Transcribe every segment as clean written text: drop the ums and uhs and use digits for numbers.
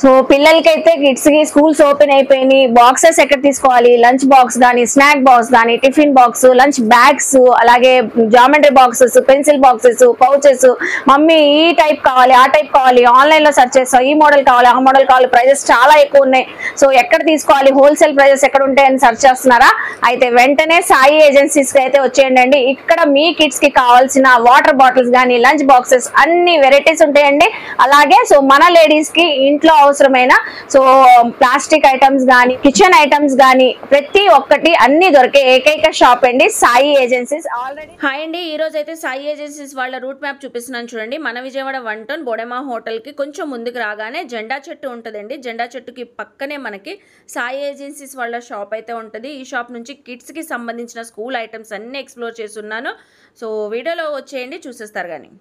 So పిల్లలకైతే kids కి schools open అయిపోయినాయి. బాక్సెస్ ఎక్కడ తీసుకోవాలి, లంచ్ బాక్స్ కానీ, స్నాక్ బాక్స్ కానీ, టిఫిన్ బాక్స్, లంచ్ బ్యాగ్స్, అలాగే geometry boxes, pencil boxes, pouches, mummy ఈ టైప్ కావాలి, ఆ టైప్ కావాలి, ఆన్లైన్ లో సెర్చ్ చేస్తాం, ఈ మోడల్ కావాలి, ఆ మోడల్ కావాలి, ప్రైజెస్ చాలా ఎక్కువ ఉన్నాయి. సో ఎక్కడ తీసుకోవాలి, హోల్సేల్ ప్రైజెస్ ఎక్కడ ఉంటాయని సెర్చ్ చేస్తున్నారా? అయితే వెంటనే సాయి ఏజెన్సీస్ కి అయితే వచ్చేయండి. ఇక్కడ మీ కిడ్స్ కి కావాల్సిన వాటర్ బాటిల్స్ కానీ, లంచ్ బాక్సెస్ అన్ని వెరైటీస్ ఉంటాయండి. అలాగే సో మన లేడీస్ కి ఇంట్లో అవసరమైన సో ప్లాస్టిక్ ఐటమ్స్ గానీ, కిచెన్ ఐటమ్స్ గానీ ప్రతి ఒక్కటి అన్ని దొరికే ఏకైక షాప్ అండి సాయి ఏజెన్సీస్. ఆల్రెడీ హాయ్ అండి, ఈ రోజు అయితే సాయి ఏజెన్సీస్ వాళ్ళ రూట్ మ్యాప్ చూపిస్తున్నాను చూడండి. మన విజయవాడ 1 టౌన్ బోడెమా హోటల్ కి కొంచెం ముందుకు రాగానే జెండా చెట్టు ఉంటుందండి. జెండా చెట్టుకి పక్కనే మనకి సాయి ఏజెన్సీస్ వాళ్ళ షాప్ అయితే ఉంటుంది. ఈ షాప్ నుంచి కిడ్స్ కి సంబంధించిన స్కూల్ ఐటమ్స్ అన్ని ఎక్స్ప్లోర్ చేస్తున్నాను. సో వీడియోలో వచ్చేయండి, చూసేస్తారు కానీ.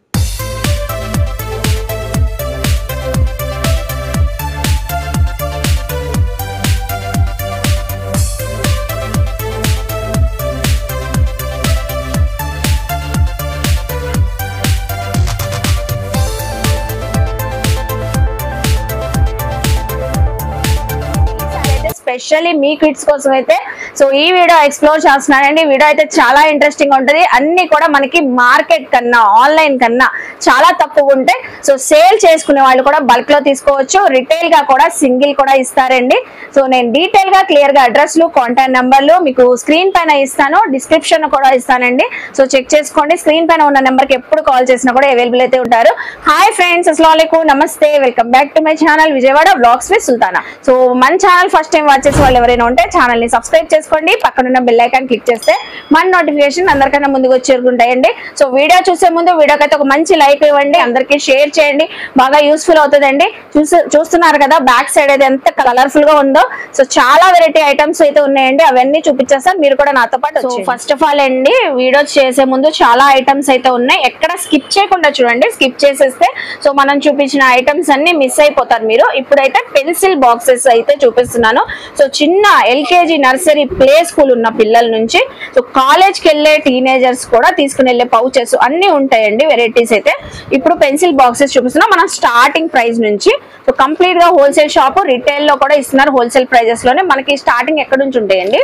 స్పెషల్లీ మీ కిడ్స్ కోసం అయితే సో ఈ వీడియో ఎక్స్ప్లోర్ చేస్తున్నానండి. వీడియో అయితే చాలా ఇంట్రెస్టింగ్ ఉంటుంది. అన్ని కూడా మనకి మార్కెట్ కన్నా, ఆన్లైన్ కన్నా చాలా తక్కువ ఉంటాయి. సో సేల్ చేసుకునే వాళ్ళు కూడా బల్క్ లో తీసుకోవచ్చు. రిటైల్ గా కూడా సింగిల్ కూడా ఇస్తారండి. సో నేను డీటెయిల్ గా క్లియర్ గా అడ్రస్లు, కాంటాక్ట్ నెంబర్లు మీకు స్క్రీన్ పైన ఇస్తాను, డిస్క్రిప్షన్ కూడా ఇస్తానండి. సో చెక్ చేసుకోండి. స్క్రీన్ పైన ఉన్న నెంబర్ కి ఎప్పుడు కాల్ చేసినా కూడా అవైలబుల్ అయితే ఉంటారు. హాయ్ ఫ్రెండ్స్, అస్సలాముఅలైకుం, నమస్తే, welcome back to my channel Vijayawada vlogs with Sultana. So మన ఛానల్ ఫస్ట్ టైం వాచ్ చేసే వాళ్ళు ఎవరైనా ఉంటే ఛానల్ ని సబ్స్క్రైబ్ చేసుకోండి. పక్కనున్న బెల్ ఐకాన్ క్లిక్ చేస్తే మన నోటిఫికేషన్ అందరికన్నా ముందుకు వచ్చి చేరుకుంటాయండి. సో వీడియో చూసే ముందు వీడియోకైతే ఒక మంచి లైక్ ఇవ్వండి, అందరికీ షేర్ చేయండి, బాగా యూస్ఫుల్ అవుతుందండి. చూస్తున్నారు కదా బ్యాక్ సైడ్ అయితే ఎంత కలర్ఫుల్ గా ఉందో. సో చాలా వెరైటీ ఐటమ్స్ అయితే ఉన్నాయండి, అవన్నీ చూపించేస్తాను, మీరు కూడా నాతో పాటు. సో ఫస్ట్ ఆఫ్ ఆల్ అండి, వీడియో చేసే ముందు చాలా ఐటమ్స్ అయితే ఉన్నాయి, ఎక్కడ స్కిప్ చేయకుండా చూడండి. స్కిప్ చేసేస్తే సో మనం చూపించిన ఐటమ్స్ అన్ని మిస్ అయిపోతారు మీరు. ఇప్పుడైతే పెన్సిల్ బాక్సెస్ అయితే చూపిస్తున్నాను. సో చిన్న ఎల్కేజీ, నర్సరీ, ప్లే స్కూల్ ఉన్న పిల్లల నుంచి సో కాలేజ్ కి వెళ్లే టీనేజర్స్ కూడా తీసుకుని వెళ్లే పౌచెస్ అన్ని ఉంటాయండి వెరైటీస్ అయితే. ఇప్పుడు పెన్సిల్ బాక్సెస్ చూపిస్తున్నాం మనం స్టార్టింగ్ ప్రైస్ నుంచి. సో కంప్లీట్ గా హోల్సేల్ షాప్, రిటైల్ లో కూడా ఇస్తున్నారు హోల్సేల్ ప్రైజెస్ లోనే. మనకి స్టార్టింగ్ ఎక్కడ నుంచి ఉంటాయండి?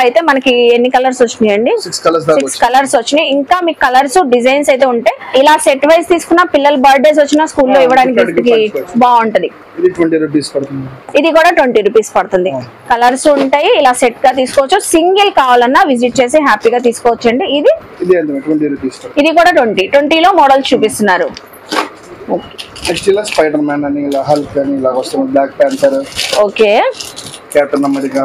అయితే మనకి ఎన్ని కలర్స్ వచ్చినాయండి? 6 కలర్స్ వచ్చినాయి. ఇంకా మీకు కలర్స్, డిజైన్స్ అయితే ఉంటాయి. ఇలా సెట్ వైజ్ తీసుకున్న పిల్లల బర్త్డేస్ వచ్చినా స్కూల్లో ఇవ్వడానికి బాగుంటది. ఇది కూడా 20 రూపీస్ పడుతుంది. కలర్స్ ఉంటాయి, ఇలా సెట్ గా తీసుకోవచ్చు. సింగిల్ కావాలన్నా విజిట్ చేసి హ్యాపీగా తీసుకోవచ్చు అండి. ఇది కూడా 20 లో మోడల్స్ చూపిస్తున్నారు. స్పైడర్ మ్యాన్ అని, హల్క్ అని, ఇలా వస్తుంది, black panther, okay, captain America,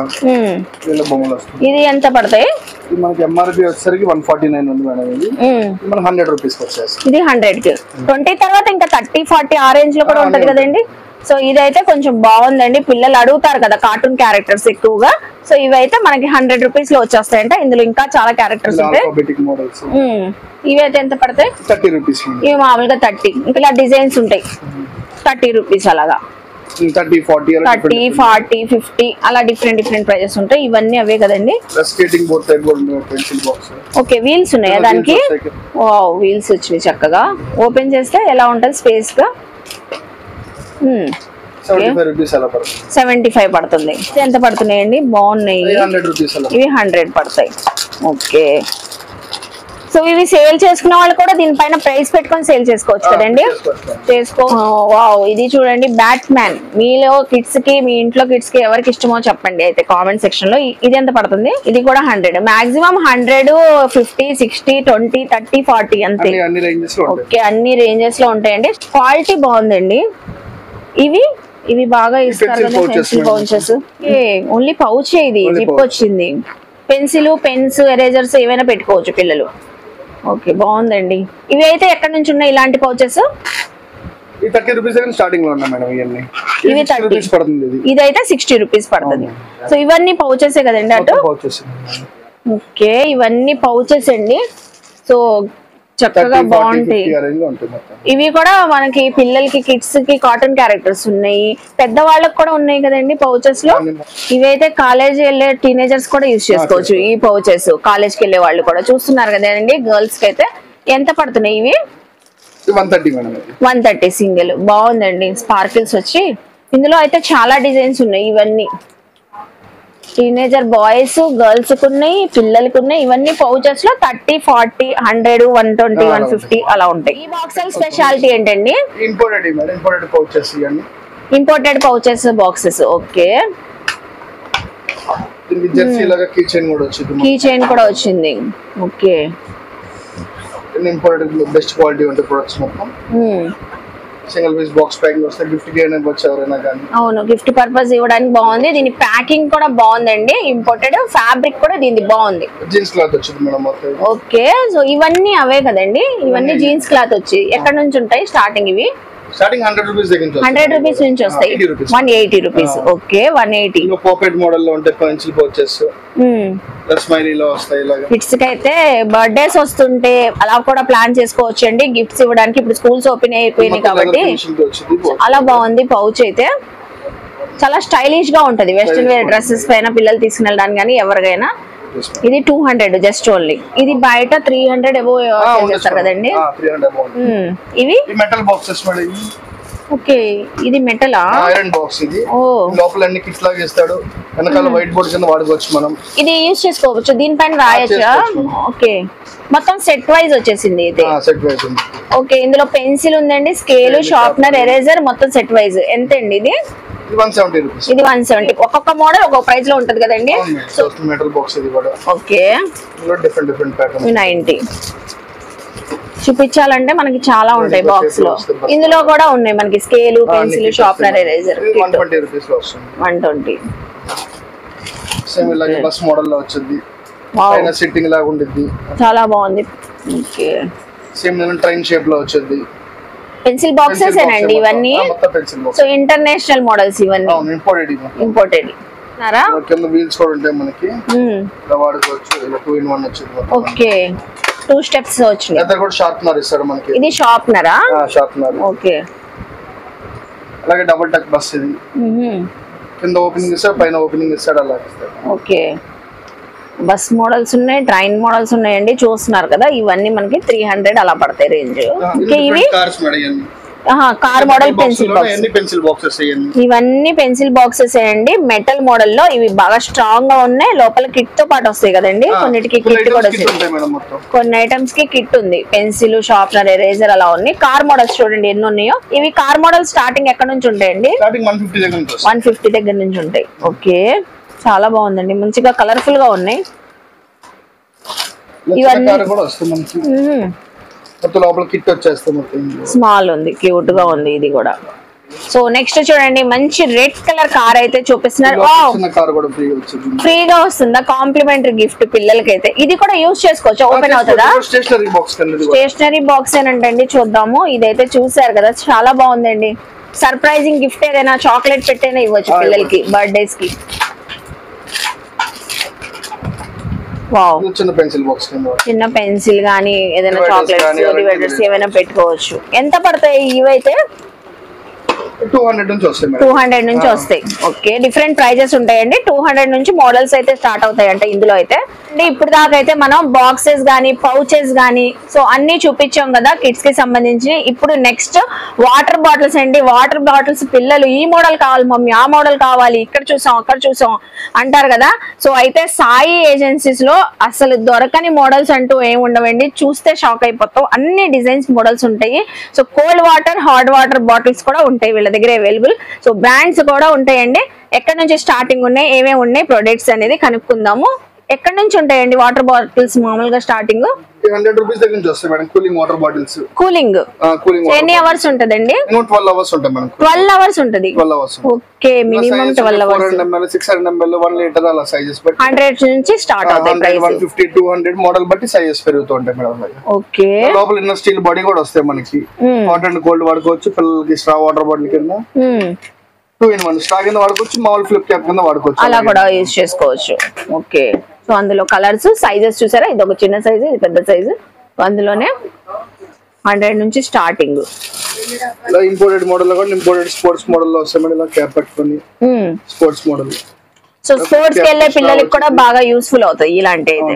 ఇలా బొమ్మలు వస్తాయి. ఇది ఎంత పడతాయి? ఇది మనకి ఎంఆర్పి వచ్చేసరికి 149 ఉంది మేడం. ఇది మన 100 రూపీస్ వచ్చేసి. ఇది 100 కి. 20 తర్వాత ఇంకా 30, 40 ఆ రేంజ్ లో కూడా ఉంటది కదండి. సో ఇదైతే కొంచెం బాగుందండి, పిల్లలు అడుగుతారు కదా కార్టూన్ క్యారెక్టర్స్ ఎక్కువగా. సో ఇవైతే మనకి 100 రూపీస్ లో వచ్చేస్తాయంట. ఇందులో ఇంకా చాలా క్యారెక్టర్స్ ఉంటాయి. ఇవైతే ఎంత పడతాయి? 30 రూపీస్. ఇవి మామూలుగా 30. ఇంకా ఇలా డిజైన్స్ ఉంటాయి 30 రూపీస్ అలాగా. 30, 40, 50 అలా డిఫరెంట్ ప్రైజెస్ ఉంటాయి. ఇవన్నీ అవే కదండి. స్కేటింగ్ బోర్డ్ టైప్ కూడా ఉంది, పెన్సిల్ బాక్స్. ఓకే, వీల్స్ ఉన్నాయా దానికి? వావ్, వీల్స్ వచ్చినాయి చక్కగా. ఓపెన్ చేస్తే ఎలా ఉంటది స్పేస్ గా. 75 పడుతుంది. ఎంత పడుతున్నాయండి? బాగున్నాయి. ఇవి 100 పడతాయి. ఓకే, సో ఇవి సేల్ చేసుకున్న వాళ్ళు కూడా దీనిపైన ప్రైస్ పెట్టుకొని సేల్ చేసుకోవచ్చు కదండి. వావ్, ఇది చూడండి, బ్యాట్ మ్యాన్. మీలో కిడ్స్ కి, మీ ఇంట్లో కిడ్స్ కి ఎవరికి ఇష్టమో చెప్పండి అయితే కామెంట్ సెక్షన్ లో. ఇది ఎంత పడుతుంది? ఇది కూడా 100. మాక్సిమం 100, 50, 60, 20, 30, 40 అంతే. ఓకే, అన్ని రేంజెస్ లో ఉంటాయండి. క్వాలిటీ బాగుందండి. ఇవి బాగా ఇస్తారు కదా పెన్సిల్ పౌచెస్. ఓన్లీ పౌచ్, ఇది జిప్ వచ్చింది. పెన్సిల్, పెన్స్, ఎరేజర్స్ ఏవైనా పెట్టుకోవచ్చు పిల్లలు. ఓకే, బాగుందండి. ఇవి అయితే ఎక్కడి నుంచి ఉన్నాయి ఇలాంటి పౌచెస్? 30 రూపీస్ స్టార్టింగ్ లో ఉన్నాయి మేడం. ఇవి 30 పడుతుంది. ఇదైతే 60 రూపీస్ పడుతుంది. సో ఇవన్నీ పౌచెసే కదండి అటు? ఓకే, ఇవన్నీ పౌచెస్ అండి. సో చక్కగా బాగుంటాయి. ఇవి కూడా మనకి పిల్లలకి, కిడ్స్ కి కాటన్ క్యారెక్టర్స్ ఉన్నాయి, పెద్దవాళ్ళకి కూడా ఉన్నాయి కదండి పౌచెస్ లో. ఇవైతే కాలేజ్ వెళ్ళే టీనేజర్స్ కూడా యూజ్ చేసుకోవచ్చు ఈ పౌచెస్. కాలేజ్ కి వెళ్ళే వాళ్ళు కూడా చూస్తున్నారు కదండి. గర్ల్స్ కి అయితే ఎంత పడుతున్నాయి ఇవి? 130 మేడం. 130 సింగిల్ బాగుందండి, స్పార్కిల్స్ వచ్చి. ఇందులో అయితే చాలా డిజైన్స్ ఉన్నాయి. ఇవన్నీ టీనేజర్ బాయ్స్ గర్ల్స్ కు ఉన్నాయి, పిల్లలకి ఉన్నాయి. ఇవన్నీ పౌచెస్ లో 30, 40, 100, 120, 150 అలా ఉంటాయి. ఈ బాక్సెస్ స్పెషాలిటీ ఏంటండి? ఇంపోర్టెడ్ పౌచెస్ ఇవన్నీ. Imported pouches boxes. Okay, Jersey లాగా కీ చైన్ కూడా వచ్చింది. కీ చైన్ కూడా వచ్చింది. ఓకే, ఇంపోర్టెడ్ బెస్ట్ క్వాలిటీ ఉంటాయి ప్రొడక్ట్స్ మొత్తం. సింగిల్ పీస్ బాక్స్ ప్యాకింగ్ వస్తే గిఫ్ట్ కి అయినా వచ్చేవరైనా కానీ. అవును, గిఫ్ట్ పర్పస్ ఇవ్వడానికి బాగుంది. దీని ప్యాకింగ్ కూడా బాగుందండి. ఇంపోర్టెడ్ ఫ్యాబ్రిక్ కూడా దీనికి బాగుంది. జీన్స్ క్లాత్ వచ్చింది మేడం మొత్తం. ఓకే, సో ఇవన్నీ అవే కదండి, ఇవన్నీ జీన్స్ క్లాత్ వచ్చి. ఎక్కడ నుంచి ఉంటాయి స్టార్టింగ్? ఇవి స్టార్టింగ్ 100 రూపీస్ దగ్గర నుంచి 100 రూపీస్ నుంచి వస్తాయి. 180 రూపీస్. ఓకే, 180. ఇంకా పాకెట్ మోడల్ లో ఉంటాయి పెన్సిల్ పౌచెస్. స్మైలీ లో వస్తాయి. ఇలాగా కిడ్స్ కి అయితే బర్త్డేస్ వస్తుంటే అలా కూడా ప్లాన్ చేసుకోవచ్చు అండి, గిఫ్ట్స్ ఇవ్వడానికి. ఇప్పుడు స్కూల్స్ ఓపెన్ అయిపోయినాయి కాబట్టి అలా బాగుంది. పౌచ్ అయితే చాలా స్టైలిష్ గా ఉంటది. వెస్టర్న్ వేర్ డ్రెస్సెస్ పైన పిల్లలు తీసుకుని వెళ్ళడానికి కానీ ఎవరికైనా. ఇది 200 జస్ట్ ఓన్లీ. ఇది బయట 300 ఎబో చేస్తారు కదండి. ఇవి మెటల్ బాక్సెస్ మేడం. ఓకే, ఇది మెటలా? Iron box. ఇది లోపల అన్ని కిట్స్ లాగా ఇస్తాడు. వెనకాల వైట్ బోర్డ్ కింద వాడుకోవచ్చు మనం. ఇది యూజ్ చేసుకోవచ్చు, దీనిపైన రాయొచ్చా? ఓకే, మొత్తం సెట్ వైజ్ వచ్చేసింది ఇది. సెట్ వైజ్ ఉంది. ఓకే, ఇందులో పెన్సిల్ ఉందండి, స్కేల్, షార్ప్నర్, ఎరేజర్ మొత్తం సెట్ వైజ్. ఎంత అండి ఇది? 170 రూపీస్. ఇది 170. ఒక్కొక్క మోడల్ ఒక్కొక్క ప్రైస్ లో ఉంటది కదండి. సో మెటల్ బాక్స్ ఇది కూడా. Okay, different pattern. 90 చూపించాలంటే మనకి చాలా ఉంటాయి బాక్స్ లో. ఇందులో కూడా ఉన్నాయి మనకి scale, pencil, sharpener, eraser. 120 rupees లో వస్తుంది. 120. సేమ్ ఇలాగే బస్ మోడల్ లో వచ్చింది. పైన సిట్టింగ్ లాగా ఉంటుంది. చాలా బాగుంది. ఓకే, సేమ్ ట్రైన్ షేప్ లో వచ్చింది. పెన్సిల్ బాక్సెస్ ఏనండి ఇవన్నీ. సో ఇంటర్నేషనల్ మోడల్స్ ఇవన్నీ. ఇంపోర్టెడ్. కింద వీల్స్ కూడా ఉంటాయి మనకి. ఇలా వాడుకోవచ్చు. ఇలా 2 in 1 వచ్చింది. ఓకే, 2 స్టెప్స్ వచ్చినాయి. అక్కడ కూడా షార్ప్నర్ ఇస్తాడు మనకి. ఇది షార్ప్నరా? షార్ప్నర్. ఓకే, అలాగే డబుల్ టక్ బస్ ఇది. కింద ఓపెనింగ్ ఇస్తాడు, పైన ఓపెనింగ్ ఇస్తాడు, అలా ఇస్తాడు. ఓకే, బస్ మోడల్స్ ఉన్నాయి, ట్రైన్ మోడల్స్ ఉన్నాయండి. చూస్తున్నారు కదా, ఇవన్నీ మనకి 300 అలా పడతాయి రేంజ్. ఓకే, ఇవి కార్ మోడల్ పెన్సిల్ బాక్స్. ఇవన్నీ పెన్సిల్ బాక్సెస్ అండి, మెటల్ మోడల్ లో. ఇవి బాగా స్ట్రాంగ్ గా ఉన్నాయి. లోపల కిట్ తో పాటు వస్తాయి కదండి. కొన్నిటికి కిట్ కూడా వస్తాయి. కొన్ని ఐటమ్స్ కి కిట్ ఉంది. పెన్సిల్, షార్ప్నర్, ఎరేజర్ అలా ఉన్నాయి. కార్ మోడల్స్ చూడండి ఎన్ని ఉన్నాయో. ఇవి కార్ మోడల్ స్టార్టింగ్ ఎక్కడ నుంచి ఉంటాయండి? 150 దగ్గర నుంచి ఉంటాయి. ఓకే, చాలా బాగుందండి, మంచిగా కలర్ఫుల్ గా ఉన్నాయి. స్మాల్ ఉంది, క్యూట్ గా ఉంది ఇది కూడా. సో నెక్స్ట్ చూడండి, మంచి రెడ్ కలర్ కార్ అయితే చూపిస్తున్నారు. ఫ్రీగా వస్తుందా? కాంప్లిమెంటరీ గిఫ్ట్ పిల్లలకి అయితే. ఇది కూడా యూజ్ చేసుకోవచ్చు. ఓపెన్ అవుతుందా? స్టేషనరీ బాక్స్ ఏనంటండి. చూద్దాము. ఇదైతే చూసారు కదా, చాలా బాగుందండి. సర్ప్రైజింగ్ గిఫ్ట్ ఏదైనా చాక్లెట్ పెట్టైనా ఇవ్వచ్చు పిల్లలకి బర్త్డేస్ కి. చిన్న పెన్సిల్ గానీ ఏదైనా చాక్లెట్స్, డివైడర్స్ ఏమైనా పెట్టుకోవచ్చు. ఎంత పడతాయి ఇవైతే? 200 నుంచి వస్తాయి. ఓకే, డిఫరెంట్ ప్రైజెస్ ఉంటాయండి. 200 నుంచి మోడల్స్ అయితే స్టార్ట్ అవుతాయి అంటే ఇందులో అయితే. ఇప్పుడు దాకా అయితే మనం బాక్సెస్ గానీ, పౌచెస్ గానీ, సో అన్ని చూపించాం కదా కిడ్స్ కి సంబంధించి. ఇప్పుడు నెక్స్ట్ వాటర్ బాటిల్స్ అండి. వాటర్ బాటిల్స్ పిల్లలు ఈ మోడల్ కావాలి మమ్మీ, ఆ మోడల్ కావాలి, ఇక్కడ చూసాం అక్కడ చూసాం అంటారు కదా. సో అయితే సాయి ఏజెన్సీస్ లో అసలు దొరకని మోడల్స్ అంటూ ఏమి ఉండవండి. చూస్తే షాక్ అయిపోతాం. అన్ని డిజైన్స్ మోడల్స్ ఉంటాయి. So cold water, hot water bottles కూడా ఉంటాయి వీళ్ళ దగ్గర అవైలబుల్. సో బ్రాండ్స్ కూడా ఉంటాయండి. ఎక్కడ నుంచి స్టార్టింగ్ ఉన్నాయి, ఏమేమి ఉన్నాయి ప్రొడక్ట్స్ అనేది కనుక్కుందాము. ఎక్కడ నుంచి ఉంటాయండి వాటర్ బాటిల్స్ మామూలుగా స్టార్టింగ్? 100 రూపీస్ దగ్గర నుంచి వస్తాయి madam. Cooling water bottles. Cooling ఎన్ని అవర్స్ ఉంటదండి? 12 అవర్స్ ఉంటాయి మేడం. 12 అవర్స్ ఉంటది. Okay, minimum 12 hours. 400 ml, 600 ml, 1 litre అలా సైజెస్ బట్టి 100 నుంచి స్టార్ట్ అవుతాయి ప్రైస్. 150, 200 మోడల్ బట్టి సైజెస్ పెరుగుతూ ఉంటాయి మేడం. ఓకే, లోపల ఇన్నర్ స్టీల్ బాడీ కూడా వస్తాయి మనకి. హాట్ అండ్ కోల్డ్ వాడుకోవచ్చు. పిల్లలకి స్ట్రా వాటర్ బాటిల్ కింద 2 in 1 స్ట్రా కింద వాడుకోవచ్చు. మామూలు ఫ్లిప్ క్యాప్ కింద వాడుకోవచ్చు. అలా కూడా యూజ్ చేసుకోవచ్చు. ఓకే, సో అందులో కలర్స్, సైజెస్ చూసారా? ఇది ఒక చిన్న సైజు, ఇది పెద్ద సైజు. అందులోనే 100 నుంచి స్టార్టింగ్. ఇంపోర్టెడ్ మోడల్ లో కూడా ఇంపోర్టెడ్ స్పోర్ట్స్ మోడల్ లో వస్తాయి మేడం. ఇలా క్యాప్ పెట్టుకొని స్పోర్ట్స్ మోడల్. సో స్పోర్ట్స్ కి వెళ్ళే పిల్లలకి కూడా బాగా యూస్ఫుల్ అవుతాయి ఇలాంటి అయితే.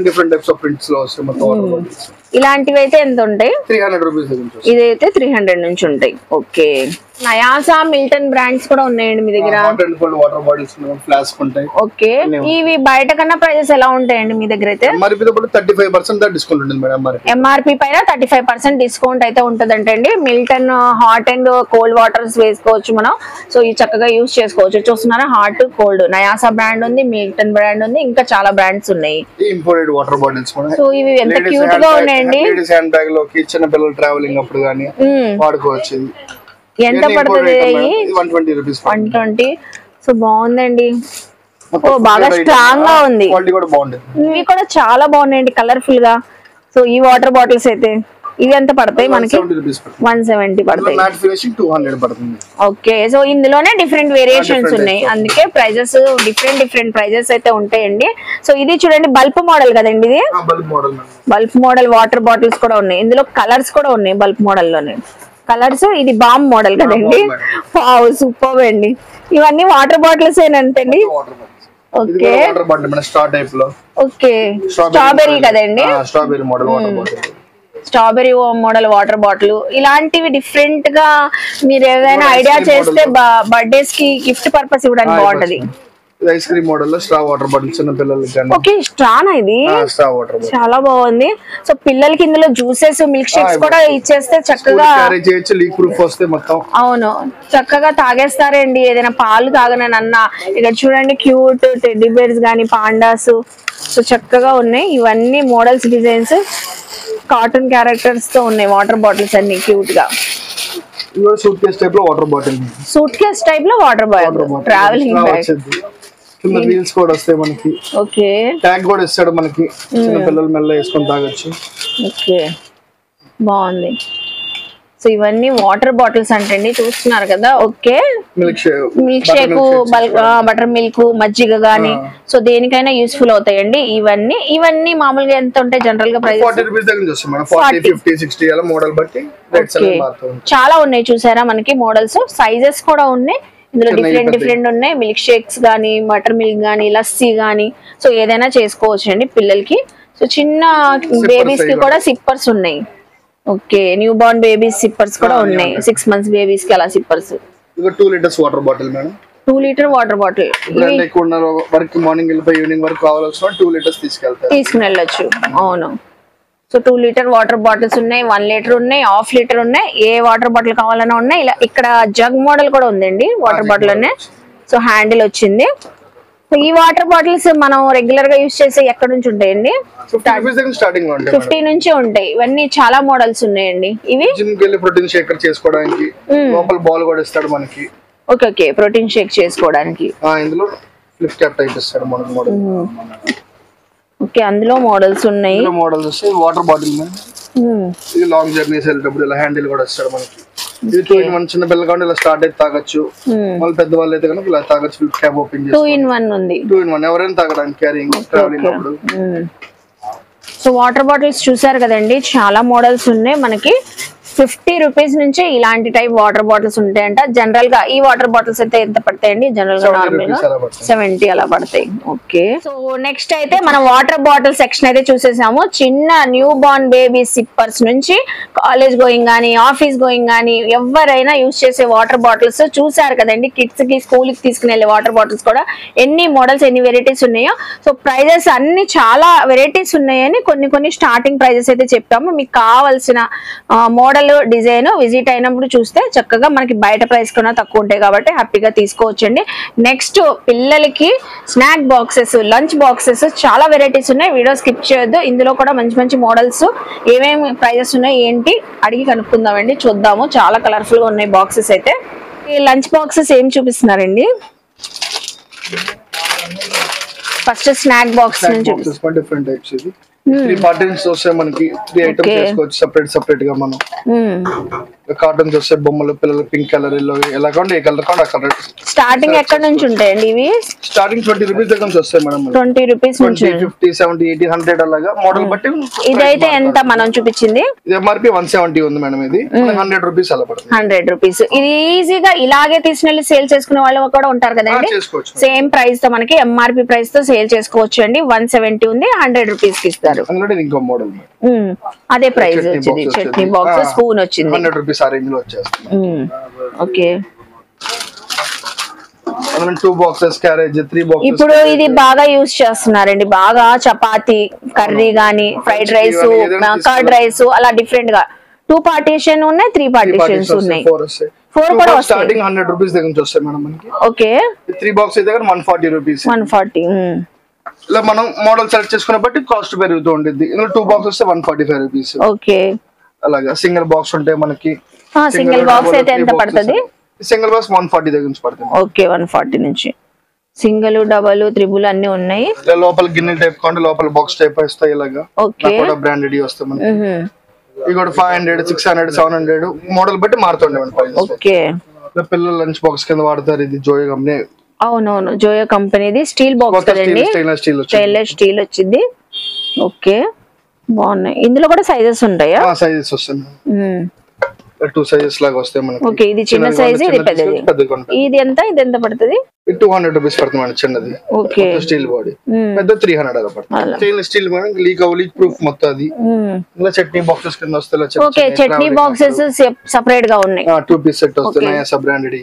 డిఫరెంట్ టైప్స్ ఆఫ్ ప్రింట్స్ లో వస్తాయి మొత్తం వాటర్ బాటిల్స్. ఇలాంటివి అయితే ఎంత ఉంటాయి? 300 రూపీస్ నుంచి. ఇదైతే 300 నుంచి ఉంటాయి. ఓకే. నయాసా, మిల్టన్ బ్రాండ్స్ కూడా ఉన్నాయండి మీ దగ్గర? Hot and cold water bottles flask ఉంటాయి. ఓకే. ఇవి బయట కన్నా ప్రైజెస్ ఎలా ఉంటాయండి మీ దగ్గర అయితే? ఎంఆర్పీ తో పాటు 35% డిస్కౌంట్ ఉంటుంది మేడం. ఎంఆర్పీ పైన 35% డిస్కౌంట్ అయితే ఉంటదంటండి. Milton hot and cold waters వేసుకోవచ్చు మనం. సో ఇది చక్కగా యూస్ చేసుకోవచ్చు. చూస్తున్నారా, హాట్ కోల్డ్ నయాసా బ్రాండ్ ఉంది, మిల్టన్ బ్రాండ్ ఉంది, ఇంకా చాలా బ్రాండ్స్ ఉన్నాయి. Imported water bottles. సో ఇవి ఎంత క్యూట్ గా ఉన్నాయండి. లేడీస్ హ్యాండ్ బ్యాగ్ లోకి చిన్న పిల్లలు ట్రావెలింగ్ అప్పుడు గానీ వాడుకోవచ్చు. ఎంత పడుతుంది? 120 రూపీస్. 120. సో బాగుందండి. ఓ బాగా స్ట్రాంగ్ గా ఉంది. క్వాలిటీ కూడా బాగుంది. ఇవి కూడా చాలా బాగున్నాయండి కలర్ఫుల్ గా. సో ఈ వాటర్ బాటిల్స్ అయితే ఇవి ఎంత పడతాయి మనకి? 170 పడతాయి. మ్యాట్ ఫినిషింగ్ 200 పడుతుంది. ఓకే. సో ఇందులోనే డిఫరెంట్ వేరియేషన్స్ ఉన్నాయి, అందుకే ప్రైజెస్ డిఫరెంట్ ప్రైజెస్ అయితే ఉంటాయండి. సో ఇది చూడండి బల్బ్ మోడల్ కదండి ఇది? బల్బ్ మోడల్ వాటర్ బాటిల్స్ కూడా ఉన్నాయి. ఇందులో కలర్స్ కూడా ఉన్నాయి బల్బ్ మోడల్ లోనే. కలర్స్ ఇది బాంబ్ మోడల్ కదండి. వావ్ సూపర్ అండి. ఇవన్నీ వాటర్ బాటిల్స్ ఏనంటండి? ఓకే. ఓకే. స్ట్రాబెర్రీ కదండి? Strawberry model water bottle. Strawberry model water bottle. ఇలాంటివి డిఫరెంట్ గా మీరు ఏదైనా ఐడియా చేస్తే బర్త్డేస్ కి గిఫ్ట్ పర్పస్ ఇవ్వడానికి బాగుంటది. ఐస్ క్రీమ్ మోడల్ లో స్ట్రా వాటర్ బాటిల్ చిన్న పిల్లలకి. ఓకే. స్ట్రానా ఇది? స్ట్రా వాటర్ బాటిల్ చాలా బాగుంది. సో పిల్లలకి ఇందులో జ్యూసెస్, మిల్క్ షేక్స్ కూడా ఇచ్చేస్తే చక్కగా క్యారీ చేయొచ్చు. లీక్ ప్రూఫ్ వస్తే మొత్తం. అవును, చక్కగా తాగేస్తారండి ఏదైనా పాలు తాగనన్నా. ఇక్కడ చూడండి క్యూట్ టెడ్డీ బేర్స్ గానీ, పాండాస్. సో చక్కగా ఉన్నాయి. ఇవన్నీ మోడల్స్, డిజైన్స్, కార్టూన్ క్యారెక్టర్స్ తో ఉన్నాయి వాటర్ బాటిల్స్ అన్ని క్యూట్ గా. సూట్ కేస్ టైప్ లో water bottle. Suit case type లో వాటర్ బాటిల్. Travelling bag. కింద వీల్స్ కూడా వస్తాయి మనకి. ఓకే. ట్యాగ్ కూడా ఇస్తాడు మనకి, చిన్న పిల్లలు మెల్ల వేసుకొని తాగొచ్చు. ఓకే బాగుంది. సో ఇవన్నీ వాటర్ బాటిల్స్ అంటండి, చూస్తున్నారు కదా. Okay. Milk shake, butter milk, మజ్జిగ గానీ సో దేనికైనా యూస్ఫుల్ అవుతాయండి. ఇవన్నీ మామూలుగా ఎంత ఉంటాయి జనరల్ గా ప్రైస్? 40 రూపీస్ దగ్గర నుంచి వస్తాయి మేడం. 40, 50, 60 అలా మోడల్ బట్టి రేట్స్ అనేవి మారుతాయి. చాలా ఉన్నాయి చూసారా మనకి మోడల్స్. సైజెస్ కూడా ఉన్నాయి ఇందులో, డిఫరెంట్ ఉన్నాయి. మిల్క్ షేక్స్ గానీ, బటర్ మిల్క్ గానీ, లస్సీ గానీ సో ఏదైనా చేసుకోవచ్చు అండి పిల్లలకి. సో చిన్న బేబీస్ కి కూడా సిప్పర్స్ ఉన్నాయి. Okay. New born babies sippers కూడా ఉన్నాయి. 6 months బేబీస్ కి అలా సిప్పర్స్. ఇది 2 litres water bottle madam. 2 litre water bottle. Work morning వెళ్ళిపోయి ఈవినింగ్ వరకు కావాల్సిన 2 లీటర్స్ తీసుకుని వెళ్ళొచ్చు. అవును. సో 2 లీటర్ వాటర్ బాటిల్స్ ఉన్నాయి, 1 లీటర్ ఉన్నాయి, హాఫ్ లీటర్ ఉన్నాయి. ఏ వాటర్ బాటిల్ కావాలన్నా ఉన్నాయి. ఇలా ఇక్కడ జగ్ మోడల్ కూడా ఉందండి వాటర్ బాటిల్ అనే. సో హ్యాండిల్ వచ్చింది. సో ఈ వాటర్ బాటిల్స్ మనం రెగ్యులర్ గా యూజ్ చేసే ఎక్కడ నుంచి ఉంటాయండి? 50 నుంచి ఉంటాయి. ఇవన్నీ చాలా మోడల్స్ ఉన్నాయండి. ఇవి జిమ్ కి వెళ్ళి ప్రోటీన్ షేకర్ చేసుకోవడానికి, లోపల బాల్ కూడా ఇస్తాడు మనకి. ఓకే. ప్రోటీన్ షేక్ చేసుకోవడానికి. ఇందులో ఫ్లిప్ క్యాప్ టైప్ ఇస్తాడు మనకి మోడల్. ఓకే. అందులో మోడల్స్ ఉన్నాయి. మోడల్స్ వస్తాయి. వాటర్ బాటిల్ ఇది లాంగ్ జర్నీస్ వెళ్ళేటప్పుడు ఇలా హ్యాండిల్ కూడా ఇస్తాడు మనకి. ఇది 2 in 1 చిన్న పిల్లలు కావాలి ఇలా స్టార్ట్ అయితే తాగొచ్చు. మళ్ళీ పెద్ద వాళ్ళు అయితే కనుక ఇలా తాగొచ్చు. ఫ్లిప్ క్యాప్ ఓపెన్ చేసి 2 in 1 ఉంది. 2 in 1 ఎవరైనా తాగడానికి క్యారింగ్ ట్రావెలింగ్ అప్పుడు. సో వాటర్ బాటిల్స్ చూసారు కదండి, చాలా మోడల్స్ ఉన్నాయి మనకి. 50 రూపీస్ నుంచి ఇలాంటి టైప్ వాటర్ బాటిల్స్ ఉంటాయంట. జనరల్ గా ఈ వాటర్ బాటిల్స్ అయితే ఎంత పడతాయండి? జనరల్ గా నార్మల్ గా 70 అలా పడతాయి. ఓకే. సో నెక్స్ట్ అయితే మనం వాటర్ బాటిల్ సెక్షన్ అయితే చూసేసాము. చిన్న న్యూ బార్న్ బేబీ సిప్పర్స్ నుంచి కాలేజ్ గోయింగ్ గానీ, ఆఫీస్ గోయింగ్ గానీ ఎవరైనా యూజ్ చేసే వాటర్ బాటిల్స్ చూసారు కదండి. కిడ్స్ కి స్కూల్ కి తీసుకుని వెళ్ళే వాటర్ బాటిల్స్ కూడా ఎన్ని మోడల్స్, ఎన్ని వెరైటీస్ ఉన్నాయో. సో ప్రైజెస్ అన్ని చాలా వెరైటీస్ ఉన్నాయని కొన్ని స్టార్టింగ్ ప్రైజెస్ అయితే చెప్పాము. మీకు కావాల్సిన మోడల్, డిజైన్ విజిట్ అయినప్పుడు చూస్తే చక్కగా మనకి బయట ప్రైస్ కన్నా తక్కువ ఉంటాయి కాబట్టి హ్యాపీగా తీసుకోవచ్చండి. నెక్స్ట్ పిల్లలకి స్నాక్ బాక్సెస్, లంచ్ బాక్సెస్ చాలా వెరైటీస్ ఉన్నాయి. వీడియో స్కిప్ చేయొద్దు. ఇందులో కూడా మంచి మోడల్స్ ఏమేమి ప్రైజెస్ ఉన్నాయి ఏంటి అడిగి కనుక్కుందామండి. చూద్దాము. చాలా కలర్ఫుల్ గా ఉన్నాయి బాక్సెస్ అయితే. ఈ లంచ్ బాక్సెస్ ఏం చూపిస్తున్నారండి? ఫస్ట్ స్నాక్ బాక్స్ నుంచి డిఫరెంట్ టైప్స్. ఇది 3 పార్టీస్ వస్తాయి మనకి. 3 ఐటమ్స్ చేసుకోవచ్చు సెపరేట్ గా మనం. కార్టూన్స్ వస్తాయి, బొమ్మలు, పిల్లలు పింక్ కలర్, ఎల్లో, ఎలా కావాలి ఏ కలర్ కావాలి ఆ కలర్. స్టార్టింగ్ ఎక్కడ నుంచి ఉంటాయండి ఇవి? స్టార్టింగ్ 20 రూపీస్ దగ్గర నుంచి వస్తాయి మేడం. 20 రూపీస్ నుంచి 50, 70, 80, 100 అలాగా మోడల్ బట్టి. ఇదైతే ఎంత మనం చూపించింది? ఇది ఎంఆర్పి 170 ఉంది మేడం. ఇది 100 రూపీస్ అలా పడుతుంది. 100 రూపీస్. ఇది ఈజీగా ఇలాగే తీసుకెళ్లి సేల్ చేసుకునే వాళ్ళు కూడా ఉంటారు కదండి. సేమ్ ప్రైస్ తో మనకి ఎంఆర్పి ప్రైస్ తో సేల్ చేసుకోవచ్చు అండి. 170 ఉంది, 100 రూపీస్ కి ఇస్తారు. ఇంకో మోడల్ అదే ప్రైస్ వచ్చింది. చట్నీ బాక్స్, స్పూన్ వచ్చింది 100 రూపీస్ ఆ రేంజ్ లో వచ్చేస్తుంది. ఓకే. 2 boxes carriage, 3 boxes. ఇప్పుడు ఇది బాగా యూజ్ చేస్తున్నారండి. బాగా చపాతీ, కర్రీ గానీ, ఫ్రైడ్ రైస్, కర్డ్ రైస్ అలా డిఫరెంట్ గా 2 పార్టీషన్ ఉన్నాయి, 3 పార్టీషన్స్ ఉన్నాయి. 4 కూడా వస్తాయి. స్టార్టింగ్ 100 రూపీస్ దగ్గర నుంచి వస్తాయి మేడం మనకి. ఓకే. 3 బాక్సెస్ దగ్గర 140 రూపీస్. 140. ఇలా మనం మోడల్ సెలెక్ట్ చేసుకున్న బట్టి కాస్ట్ పెరుగుతూ ఉంటుంది. ఇందులో 2 బాక్స్ వస్తే 145 రూపీస్. ఓకే. అలాగా సింగిల్ బాక్స్ ఉంటాయి మనకి. సింగిల్ బాక్స్ అయితే ఎంత పడుతుంది? సింగిల్ బాక్స్ 140 దగ్గర నుంచి పడుతుంది. ఓకే, 140 నుంచి. సింగిల్, డబుల్, త్రిబుల్ అన్ని ఉన్నాయి. లోపల గిన్నె టైప్ కావాలి, లోపల బాక్స్ టైప్ వస్తాయి. ఇలాగా కూడా బ్రాండెడ్ వస్తాయి మనకి. ఇవి కూడా 500, 600, 700 మోడల్ బట్టి మారుతుండే. ఓకే. పిల్లల లంచ్ బాక్స్ కింద వాడతారు. ఇది జోయో కంపెనీ. అవునవును, జోయో కంపెనీది స్టీల్ బాక్స్ కదండి. స్టెయిన్లెస్ స్టీల్ వచ్చింది. ఓకే, బాగున్నాయి. ఇందులో కూడా సైజెస్ ఉంటాయా? సైజెస్ వస్తాయి. 2 సైజెస్ లాగా వస్తాయి మనకి. ఓకే, ఇది చిన్న సైజ్, ఇది పెద్దది. ఇది ఎంత? ఇది ఎంత పడుతుంది? 200 రూపీస్ పడుతుంది మేడం చిన్నది. ఓకే. Steel body. పెద్ద 300 అలా పడుతుంది. స్టెయిన్లెస్ స్టీల్ లీక్ ప్రూఫ్ మొత్తం అది. ఇలా చట్నీ బాక్సెస్ కింద వస్తాయి. ఓకే, చట్నీ బాక్సెస్ సెపరేట్ గా ఉన్నాయి. 2 పీస్ సెట్ వస్తాయి. నయాసా బ్రాండెడ్.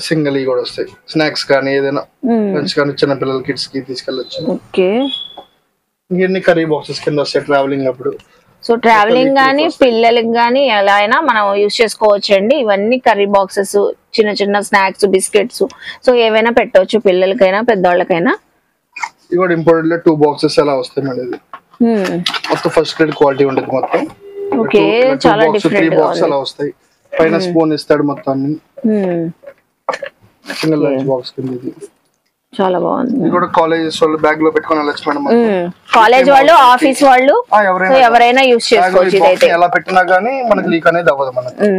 సింగిల్ కూడా వస్తాయి. స్నాక్స్ కానీ ఏదైనా లంచ్ కానీ చిన్న పిల్లల కిడ్స్ కి తీసుకెళ్ళొచ్చు. ఓకే. ఇవన్నీ కర్రీ బాక్సెస్ కింద వస్తాయి ట్రావెలింగ్ అప్పుడు. సో ట్రావెలింగ్ గానీ పిల్లలకి గానీ ఎలా అయినా మనం యూజ్ చేసుకోవచ్చు అండి. ఇవన్నీ కర్రీ బాక్సెస్, చిన్న చిన్న స్నాక్స్, బిస్కెట్స్, సో ఏవైనా పెట్టవచ్చు పిల్లలకైనా పెద్దవాళ్ళకైనా. ఇవి కూడా ఇంపోర్టెడ్ లో 2 బాక్సెస్ అలా వస్తాయి మేడం. ఇది మొత్తం ఫస్ట్ గ్రేడ్ క్వాలిటీ ఉంటుంది మొత్తం. ఓకే, చాలా డిఫరెంట్ గా ఉంది. అలా వస్తాయి. పైన స్పూన్ ఇస్తాడు మొత్తాన్ని. సింగిల్ లంచ్ బాక్స్ కింద ఇది చాలా బాగుంది. ఇది కూడా కాలేజెస్ వాళ్ళు బ్యాగ్ లో పెట్టుకొని వెళ్ళొచ్చు మేడం. కాలేజ్ వాళ్ళు, ఆఫీస్ వాళ్ళు, ఎవరైనా యూజ్ చేసుకోవచ్చు. ఇదైతే ఎలా పెట్టినా గానీ మనకి లీక్ అనేది అవ్వదు. మనకి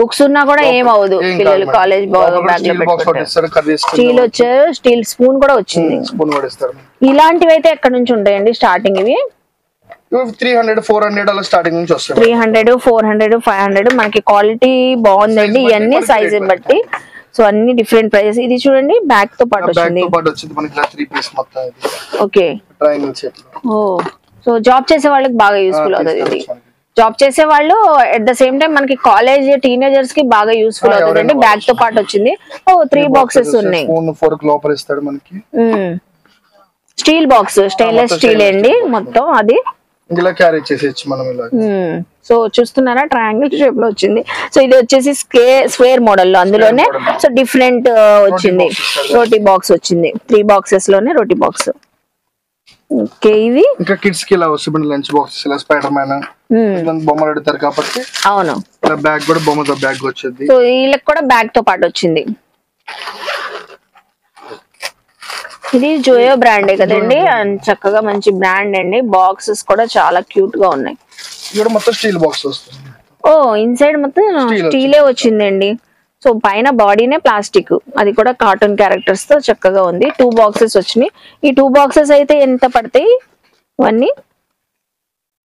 బుక్స్ ఉన్నా కూడా ఏం అవ్వదు. పిల్లలు కాలేజ్ బ్యాగ్ లో పెట్టుకుంటారు. స్టీల్ వచ్చారు, స్టీల్ స్పూన్ కూడా వచ్చింది. ఇలాంటివి అయితే ఎక్కడ నుంచి ఉంటాయండి స్టార్టింగ్? ఇవి 300, 400 అలా స్టార్టింగ్ నుంచి వస్తాయి. 300, 400, 500 మనకి క్వాలిటీ బాగుందండి. ఇవన్నీ సైజ్ బట్టి, సో అన్ని డిఫరెంట్ ప్రైజెస్. ఇది చూడండి బ్యాగ్ తో పాటు వచ్చింది. ఓకే. ఓ, సో జాబ్ చేసే వాళ్ళకి బాగా యూస్ఫుల్ అవుతుంది ఇది. జాబ్ చేసే వాళ్ళు అట్ ద సేమ్ టైం మనకి కాలేజ్ టీనేజర్స్ కి బాగా యూస్ఫుల్ అవుతుంది అండి. బ్యాగ్ తో పాటు వచ్చింది. ఓ 3 బాక్సెస్ ఉన్నాయి. స్టీల్ బాక్స్, స్టెయిన్లెస్ స్టీల్ అండి మొత్తం. అది ఇలా క్యారీ చేసేయచ్చు మనం ఇలా. సో చూస్తున్నారా, ట్రయాంగిల్ షేప్ లో వచ్చింది. సో ఇది వచ్చేసి స్క్వేర్ మోడల్ లో, అందులోనే సో డిఫరెంట్ వచ్చింది. రోటీ బాక్స్ వచ్చింది. 3 బాక్సెస్ లోనే రోటీ బాక్స్. ఓకే. ఇది ఇంకా కిడ్స్ కి ఇలా వస్తుంది లంచ్ బాక్స్. ఇలా స్పైడర్ మ్యాన్ బొమ్మలు అడుగుతారు కాబట్టి. అవును. ఇలా బ్యాగ్ కూడా బొమ్మతో బ్యాగ్ వచ్చింది. సో వీళ్ళకి కూడా బ్యాగ్ తో పాటు వచ్చింది. ఇది జోయో బ్రాండే కదండి. చక్కగా మంచి బ్రాండ్ అండి. బాక్సెస్ కూడా చాలా క్యూట్ గా ఉన్నాయి. మొత్తం స్టీల్ బాక్స్ వస్తుంది. ఓ, ఇన్సైడ్ మొత్తం స్టీలే వచ్చిందండి. సో పైన బాడీనే ప్లాస్టిక్, అది కూడా కార్టూన్ క్యారెక్టర్స్ తో చక్కగా ఉంది. 2 బాక్సెస్ వచ్చినాయి. ఈ 2 బాక్సెస్ అయితే ఎంత పడతాయి? ఇవన్నీ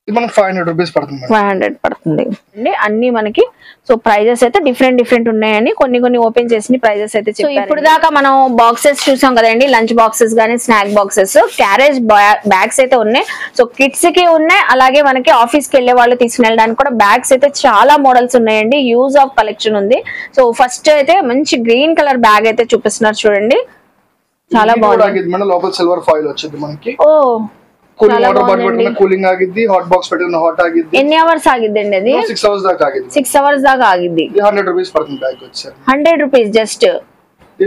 500 రూపీస్ పడుతుంది. 500 పడుతుంది అండి. అన్ని మనకి సో ప్రైజెస్ అయితే డిఫరెంట్ ఉన్నాయి. కొన్ని ఓపెన్ చేసి ప్రైజెస్ అయితే చెప్పారు. ఇప్పుడు దాకా మనం బాక్సెస్ చూసాం కదండి. లంచ్ బాక్సెస్ గానీ, స్నాక్ బాక్సెస్, క్యారేజ్ బ్యాగ్స్ అయితే ఉన్నాయి. సో కిడ్స్ కి ఉన్నాయి. అలాగే మనకి ఆఫీస్ కి వెళ్లే వాళ్ళు తీసుకుని వెళ్ళడానికి కూడా బ్యాగ్స్ అయితే చాలా మోడల్స్ ఉన్నాయండి. యూజ్ ఆఫ్ కలెక్షన్ ఉంది. సో ఫస్ట్ అయితే మంచి గ్రీన్ కలర్ బ్యాగ్ అయితే చూపిస్తున్నారు చూడండి. చాలా బాగుంది. లోపల సిల్వర్ ఫాయిల్ వచ్చింది మనకి. ఓ, కూలింగ్ ఆగిద్ది. హాట్ బాక్స్ పెట్టిన హాట్ ఆగిద్ది. ఎన్ని అవర్స్ ఆగిద్దండి అది? 6 అవర్స్ దాకా ఆగిద్ది. 6 అవర్స్ దాకా ఆగిద్ది. 100 రూపీస్ పడుతుంది బ్యాగ్ వచ్చేసి. 100 రూపీస్ జస్ట్.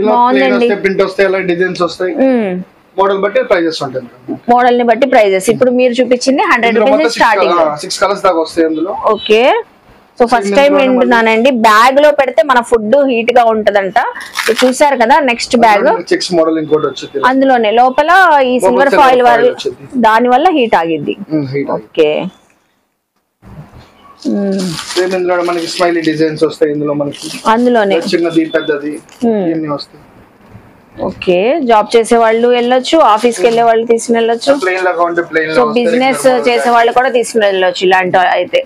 బాగుందండి. ప్రింట్ వస్తాయి, అలా డిజైన్స్ వస్తాయి. మోడల్ బట్టి ప్రైజెస్ ఉంటాయి. మోడల్ ని బట్టి ప్రైజెస్. ఇప్పుడు మీరు చూపించింది 100 రూపీస్ స్టార్టింగ్. 6 కలర్స్ దాకా వస్తాయి అందులో. ఓకే. సో ఫస్ట్ టైం వింటున్నానండి. బ్యాగ్ లో పెడితే మన ఫుడ్ హీట్ గా ఉంటదంట. చూసారు కదా నెక్స్ట్ బ్యాగ్ చెక్స్ మోడల్ ఇంకోటి వచ్చింది. అందులోనే లోపల ఈ సిల్వర్ ఫాయిల్ వల్ల దాని వల్ల హీట్ ఆగిద్ది. ఓకే ఇందులో మనకి స్మైలీ డిజైన్స్ వస్తాయి. ఇందులో మనకి అందులోనే చిన్నది పెద్దది ఇన్ని వస్తాయి. ఓకే జాబ్ చేసే వాళ్ళు వెళ్ళొచ్చు, ఆఫీస్ కి వెళ్ళే వాళ్ళు తీసుకుని వెళ్ళొచ్చు, సో బిజినెస్ చేసే వాళ్ళు కూడా తీసుకుని వెళ్ళొచ్చు ఇలాంటి అయితే.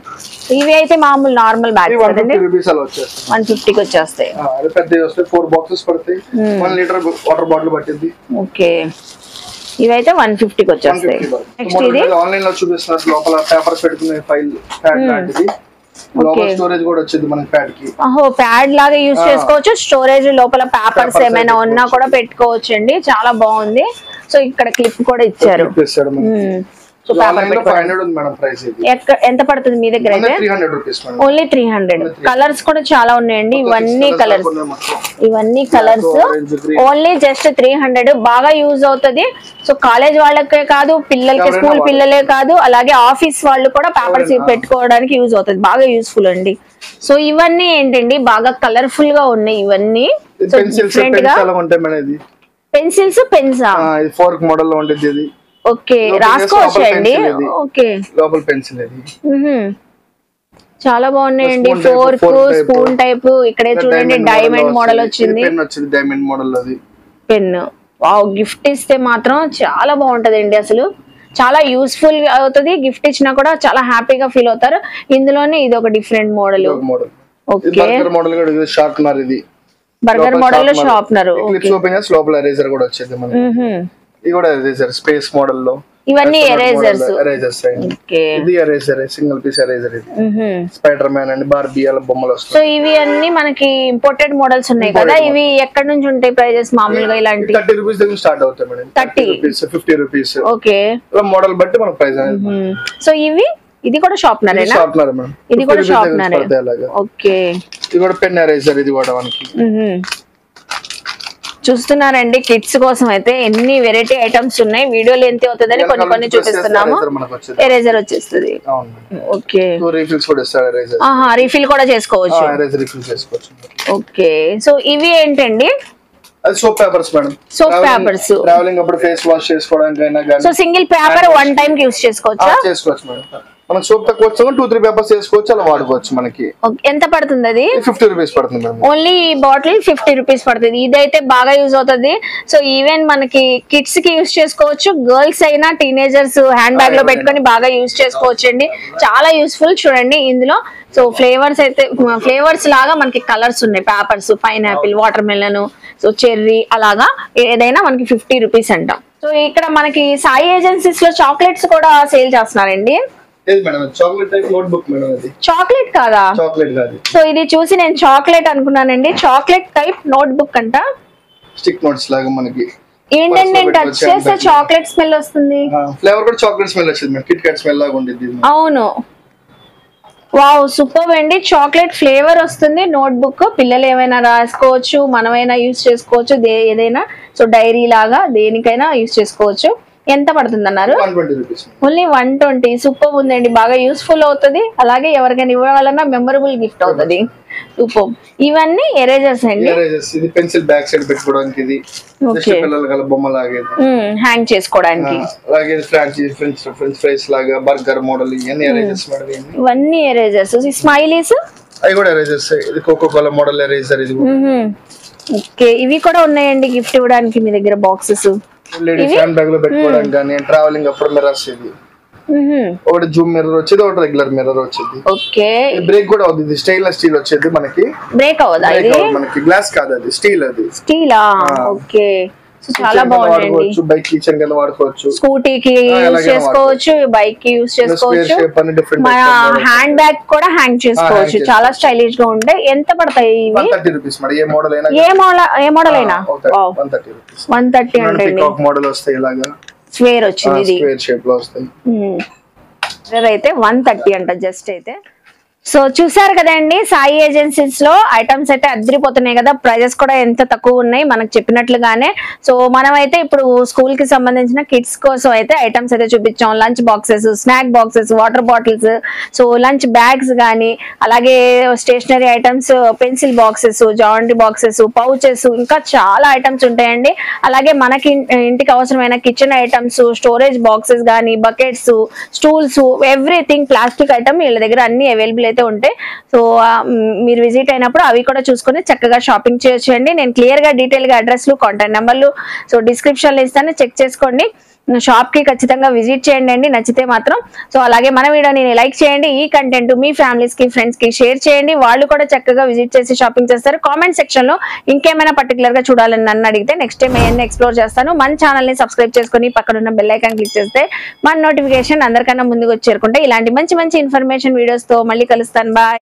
ఇవి అయితే మామూలు నార్మల్ బ్యాగ్ 150కి వచ్చేస్తాయి. ఓకే ఇవైతే 150కి వచ్చేస్తాయి. నెక్స్ట్ ఇది ఆన్లైన్ లో చూపిస్తున్నారు. లోపల పేపర్స్ పెట్టుకునే ఫైల్ ప్యాడ్ లాంటిది. స్టోరేజ్ కూడా వచ్చింది మనకి ప్యాడ్ కి. ప్యాడ్ లాగా యూజ్ చేసుకోవచ్చు. స్టోరేజ్ లోపల పేపర్స్ ఏమైనా ఉన్నా కూడా పెట్టుకోవచ్చు అండి. చాలా బాగుంది. సో ఇక్కడ క్లిప్ కూడా ఇచ్చారు. ఎంత పడుతుంది మీ దగ్గర అయితే? ఓన్లీ 300. కలర్స్ కూడా చాలా ఉన్నాయండి. ఇవన్నీ కలర్స్ ఓన్లీ జస్ట్ 300. బాగా యూజ్ అవుతుంది. సో కాలేజ్ వాళ్ళకే కాదు, పిల్లలకి స్కూల్ పిల్లలే కాదు, అలాగే ఆఫీస్ వాళ్ళు కూడా పేపర్స్ పెట్టుకోవడానికి యూజ్ అవుతుంది. బాగా యూస్ఫుల్ అండి. సో ఇవన్నీ ఏంటండి బాగా కలర్ఫుల్ గా ఉన్నాయి. ఇవన్నీ డిఫరెంట్ గా పెన్సిల్స్, పెన్సా ఫోర్క్ మోడల్ లో ఉంటుంది. ఓకే రాసుకోవచ్చు అండి. ఓకే లోపల పెన్సిల్ ఇది చాలా బాగున్నాయండి. Fork, spoon type. ఇక్కడే చూడండి డైమండ్ మోడల్ వచ్చింది. డైమండ్ మోడల్ అది పెన్. వావ్ గిఫ్ట్ ఇస్తే మాత్రం చాలా బాగుంటదండి. అసలు చాలా యూస్ఫుల్ అవుతుంది. గిఫ్ట్ ఇచ్చినా కూడా చాలా హ్యాపీగా ఫీల్ అవుతారు. ఇందులోనే ఇది ఒక డిఫరెంట్ మోడల్. Okay sharpener. ఇది బర్గర్ మోడల్ లో షార్ప్నర్. లోపల ఎరేజర్ కూడా వచ్చేది మనకి. ఇది కూడా ఎరేజర్ స్పేస్ మోడల్ లో. ఇవన్నీ ఎరేజర్స్. ఇది ఎరేజర్ సింగిల్ పీస్ ఎరేజర్. ఇది స్పైడర్ మ్యాన్ అండ్ బార్బీ అలా బొమ్మలు వస్తాయి. సో ఇవి అన్ని మనకి ఇంపోర్టెడ్ మోడల్స్ ఉన్నాయి కదా. ఇవి ఎక్కడ నుంచి ఉంటాయి ప్రైజెస్ మామూలుగా? ఇలాంటి 30 రూపీస్ దగ్గర స్టార్ట్ అవుతాయి madam. 30 rupees 50 rupees. Okay model బట్టి మన ప్రైస్ అనేది. సో ఇది కూడా షార్ప్నర్ ఏనా? Sharpener madam. ఇది కూడా షార్ప్నర్. ఓకే ఇది కూడా పెన్ ఎరేజర్. ఇది కూడా మనకి చూస్తున్నారండి. కిడ్స్ కోసం అయితే ఎన్ని వెరైటీ ఐటమ్స్ ఉన్నాయి. వీడియో లెంత్ అవుతుందని కొన్ని చూపిస్తున్నాము. ఎరేజర్ వచ్చేస్తుంది. ఓకే రీఫిల్ కూడా చేసుకోవచ్చు. ఓకే సో ఇవి ఏంటండి? Soap papers madam. Soap papers travelling అప్పుడు ఫేస్ వాష్ చేసుకోవడానికి అయినా గానీ. So single paper one time కి యూస్ చేసుకోవచ్చా? చేసుకోవచ్చు మేడం. మనకి సోప్ తక్కువ వచ్చా 2-3 పేపర్స్ చేసుకోవచ్చు. అలా వాడుకోవచ్చు. మనకి ఎంత పడుతుంది అది? 50 రూపీస్ పడుతుంది మేడం. ఓన్లీ బాటిల్ 50 రూపీస్ పడుతుంది. ఇదైతే బాగా యూజ్ అవుతుంది. సో ఈవెన్ మనకి కిడ్స్ కి యూజ్ చేసుకోవచ్చు. గర్ల్స్ అయినా టీనేజర్స్ హ్యాండ్ బ్యాగ్ లో పెట్టుకొని బాగా యూజ్ చేసుకోవచ్చు అండి. చాలా యూస్ఫుల్. చూడండి ఇందులో సో ఫ్లేవర్స్ అయితే ఫ్లేవర్స్ లాగా మనకి కలర్స్ ఉన్నాయి. Papers pineapple, water melon, so cherry అలాగా ఏదైనా మనకి 50 రూపీస్ అంట. సో ఇక్కడ మనకి సాయి ఏజెన్సీస్ లో చాక్లెట్స్ కూడా సేల్ చేస్తున్నారండి. చాక్లెట్ కాదా? సో ఇది చూసి నేను చాక్లెట్ అనుకున్నానండి. చాక్లెట్ టైప్ నోట్ బుక్ అంట. స్టిక్ నోట్స్ లాగా మనకి ఏంటంటే నేను టచ్ చేస్తే చాక్లెట్ స్మెల్ వస్తుంది. ఫ్లేవర్ కూడా చాక్లెట్ స్మెల్ వస్తుంది. కిట్ కాట్ స్మెల్ లాగా ఉంటుంది. అవును వావ్ సూపర్ అండి. చాక్లెట్ ఫ్లేవర్ వస్తుంది. నోట్ బుక్ పిల్లలు ఏమైనా రాసుకోవచ్చు, మనమైనా యూజ్ చేసుకోవచ్చు. ఏదైనా సో డైరీ లాగా దేనికైనా యూజ్ చేసుకోవచ్చు. ఎంత పడుతుంది అన్నారు? ఓన్లీ 120. సూపర్ ఉందండి. బాగా యూస్ఫుల్ అవుతుంది. అలాగే ఎవరికైనా ఇవ్వాలన్నా మెమరబుల్ గిఫ్ట్ అవుతుంది. సూపర్. ఇవన్నీ ఎరేజర్స్ అండి. ఇది పెన్సిల్ బ్యాక్ సైడ్ పెట్టుకోవడానికి. ఇది పిల్లల బొమ్మ లాగేది హ్యాంగ్ చేసుకోవడానికి. అలాగే ఫ్రెంచ్ ఫ్రైస్ లాగా బర్గర్ మోడల్. ఇవన్నీ ఎరేజర్స్ మేడం. ఇవన్నీ ఎరేజర్స్. స్మైలీస్ అవి కూడా ఎరేజర్స్. ఇది కోకో కోలా మోడల్ ఎరేజర్. ఇది ఓకే ఇవి కూడా ఉన్నాయండి గిఫ్ట్ ఇవ్వడానికి మీ దగ్గర బాక్సెస్. లేడీస్ హ్యాండ్ బ్యాగ్ లో పెట్టుకోవడానికి కానీ ట్రావెలింగ్ అప్పుడు మిర్రర్స్. ఇది ఒకటి జూమ్ మిర్రర్ వచ్చేది, ఒకటి రెగ్యులర్ మిర్రర్ వచ్చేది. ఓకే బ్రేక్ కూడా అవుతుంది. స్టెయిన్లెస్ స్టీల్ వచ్చేది మనకి. బ్రేక్ అవ్వదా ఇది? మనకి గ్లాస్ కాదు, అది స్టీల్. అది స్టీలా? ఓకే చాలా బాగుంది. బైక్ కిచెన్ కింద వాడుకోవచ్చు. స్కూటీకి యూజ్ చేసుకోవచ్చు, బైక్ కి యూజ్ చేసుకోవచ్చు, మన హ్యాండ్ బ్యాగ్ కూడా హ్యాంగ్ చేసుకోవచ్చు. చాలా స్టైలిష్ గా ఉంటాయి. ఎంత పడతాయి ఇవి? 130 రూపీస్ మేడం. ఏ మోడల్ అయినా. ఏ మోడల్ అయినా 130 రూపీస్. 130 అంటే పీకాక్ మోడల్ వస్తాయి. ఇలాగా స్క్వేర్ వచ్చింది. ఇది స్క్వేర్ షేప్ లో వస్తాయి. అయితే 130 అంట జస్ట్. అయితే సో చూసారు కదండి, సాయి ఏజెన్సీస్ లో ఐటమ్స్ అయితే అదిరిపోతున్నాయి కదా, ప్రైజెస్ కూడా ఎంత తక్కువ ఉన్నాయి మనకు చెప్పినట్లుగానే. సో మనం అయితే ఇప్పుడు స్కూల్ కి సంబంధించిన కిడ్స్ కోసం అయితే ఐటమ్స్ అయితే చూపించాం. Lunch boxes, snack boxes, water bottles, so lunch bags కానీ, అలాగే stationery items, pencil boxes, geometry boxes, pouches, ఇంకా చాలా ఐటమ్స్ ఉంటాయండి. అలాగే మనకి ఇంటికి అవసరమైన కిచెన్ ఐటమ్స్, స్టోరేజ్ బాక్సెస్ కానీ, buckets, stools, everything plastic item వీళ్ళ దగ్గర అన్ని అవైలబుల్ అయితే ఉంటాయి. సో మీరు విజిట్ అయినప్పుడు అవి కూడా చూసుకొని చక్కగా షాపింగ్ చేయొచ్చండి. నేను క్లియర్ గా డీటెయిల్ గా అడ్రస్లు, కాంటాక్ట్ నెంబర్లు సో డిస్క్రిప్షన్ లో ఇస్తాను, చెక్ చేసుకోండి. షాప్ కి ఖచ్చితంగా విజిట్ చేయండి అండి నచ్చితే మాత్రం. సో అలాగే మన వీడియోని లైక్ చేయండి, ఈ కంటెంట్ మీ ఫ్యామిలీస్ కి, ఫ్రెండ్స్ కి షేర్ చేయండి, వాళ్ళు కూడా చక్కగా విజిట్ చేసి షాపింగ్ చేస్తారు. కామెంట్ సెక్షన్ లో ఇంకేమైనా పర్టికులర్ గా చూడాలని నన్ను అడిగితే నెక్స్ట్ టైం అవన్నీ ఎక్స్ప్లోర్ చేస్తాను. మన ఛానల్ ని సబ్స్క్రైబ్ చేసుకుని పక్కన ఉన్న బెల్ ఐకాన్ క్లిక్ చేస్తే మన నోటిఫికేషన్ అందరికన్నా ముందుకు వచ్చి చేరుకుంటే ఇలాంటి మంచి మంచి ఇన్ఫర్మేషన్ వీడియోస్ తో మళ్ళీ కలుస్తాను. బాయ్.